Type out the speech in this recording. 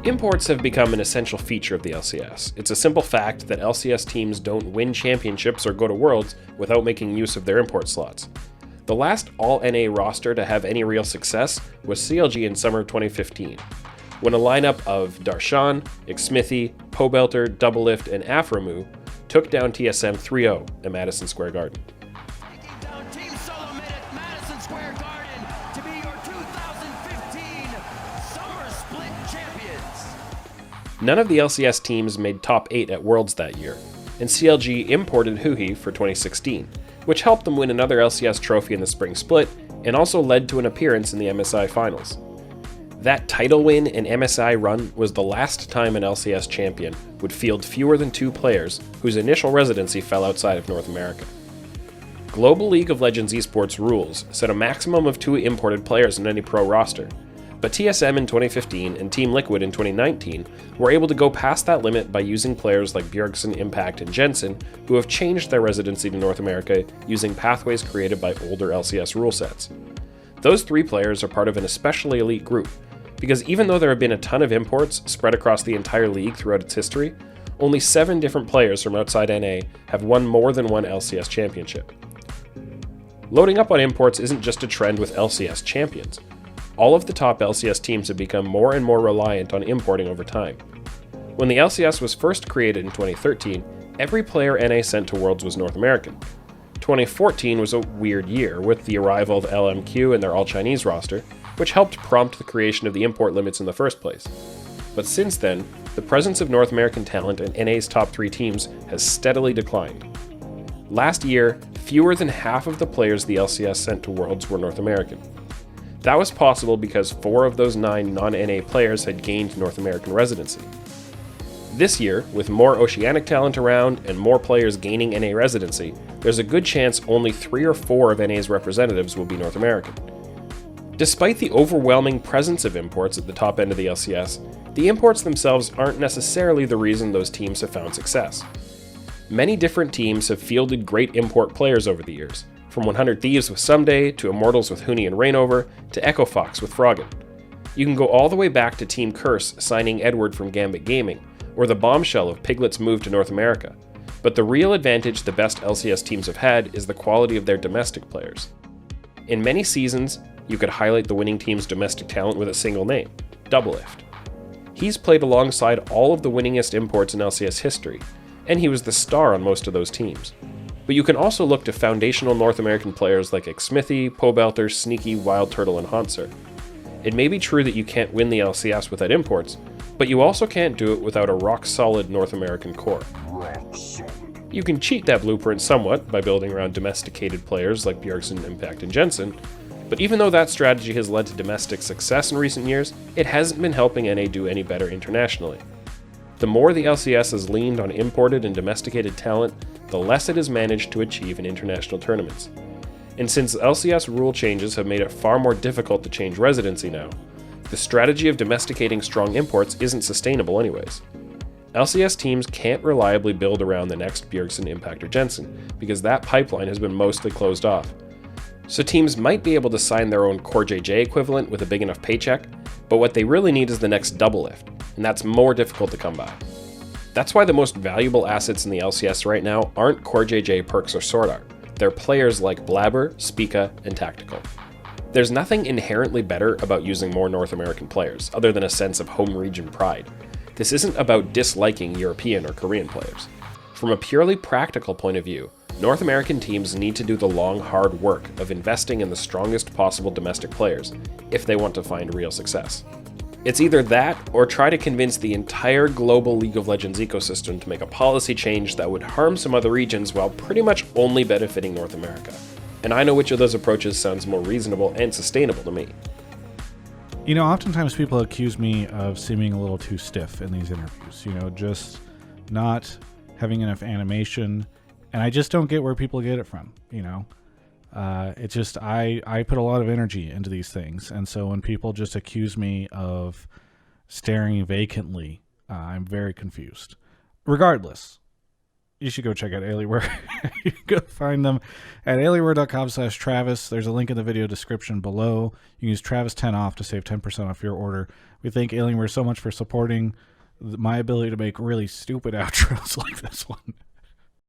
Imports have become an essential feature of the LCS. It's a simple fact that LCS teams don't win championships or go to Worlds without making use of their import slots. The last all-NA roster to have any real success was CLG in summer 2015, when a lineup of Darshan, Xmithy, Pobelter, Doublelift, and Aframu took down TSM 3-0 at Madison Square Garden. None of the LCS teams made top 8 at Worlds that year, and CLG imported Huhi for 2016, which helped them win another LCS trophy in the spring split, and also led to an appearance in the MSI finals. That title win and MSI run was the last time an LCS champion would field fewer than 2 players whose initial residency fell outside of North America. Global League of Legends esports rules set a maximum of 2 imported players in any pro roster, but TSM in 2015 and Team Liquid in 2019 were able to go past that limit by using players like BJERGSEN, Impact, and JENSEN, who have changed their residency to North America using pathways created by older LCS rule sets. Those 3 players are part of an especially elite group, because even though there have been a ton of imports spread across the entire league throughout its history, only 7 different players from outside NA have won more than one LCS championship. Loading up on imports isn't just a trend with LCS champions. All of the top LCS teams have become more and more reliant on importing over time. When the LCS was first created in 2013, every player NA sent to Worlds was North American. 2014 was a weird year, with the arrival of LMQ and their all-Chinese roster, which helped prompt the creation of the import limits in the first place. But since then, the presence of North American talent in NA's top 3 teams has steadily declined. Last year, fewer than half of the players the LCS sent to Worlds were North American. That was possible because 4 of those 9 non-NA players had gained North American residency. This year, with more Oceanic talent around and more players gaining NA residency, there's a good chance only 3 or 4 of NA's representatives will be North American. Despite the overwhelming presence of imports at the top end of the LCS, the imports themselves aren't necessarily the reason those teams have found success. Many different teams have fielded great import players over the years, from 100 Thieves with Someday, to Immortals with Huni and Rainover, to Echo Fox with Froggen. You can go all the way back to Team Curse signing Edward from Gambit Gaming, or the bombshell of Piglet's move to North America. But the real advantage the best LCS teams have had is the quality of their domestic players. In many seasons, you could highlight the winning team's domestic talent with a single name, Doublelift. He's played alongside all of the winningest imports in LCS history, and he was the star on most of those teams. But you can also look to foundational North American players like Xmithy, Pobelter, Sneaky, Wild Turtle, and Hanser. It may be true that you can't win the LCS without imports, but you also can't do it without a rock-solid North American core. You can cheat that blueprint somewhat by building around domesticated players like BJERGSEN, Impact, and JENSEN, but even though that strategy has led to domestic success in recent years, it hasn't been helping NA do any better internationally. The more the LCS has leaned on imported and domesticated talent, the less it has managed to achieve in international tournaments. And since LCS rule changes have made it far more difficult to change residency now, the strategy of domesticating strong imports isn't sustainable anyways. LCS teams can't reliably build around the next BJERGSEN, Impact, or JENSEN, because that pipeline has been mostly closed off. So teams might be able to sign their own Core JJ equivalent with a big enough paycheck, but what they really need is the next Doublelift, and that's more difficult to come by. That's why the most valuable assets in the LCS right now aren't Core JJ, Perks, or Sword Art. They're players like Blabber, Spica, and Tactical. There's nothing inherently better about using more North American players, other than a sense of home region pride. This isn't about disliking European or Korean players. From a purely practical point of view, North American teams need to do the long, hard work of investing in the strongest possible domestic players if they want to find real success. It's either that, or try to convince the entire global League of Legends ecosystem to make a policy change that would harm some other regions while pretty much only benefiting North America. And I know which of those approaches sounds more reasonable and sustainable to me. You know, oftentimes people accuse me of seeming a little too stiff in these interviews, just not having enough animation, and I just don't get where people get it from, It's just, I put a lot of energy into these things, and so when people just accuse me of staring vacantly, I'm very confused. Regardless, you should go check out Alienware. You can go find them at alienware.com/Travis. There's a link in the video description below. You can use Travis10 off to save 10% off your order. We thank Alienware so much for supporting my ability to make really stupid outros like this one.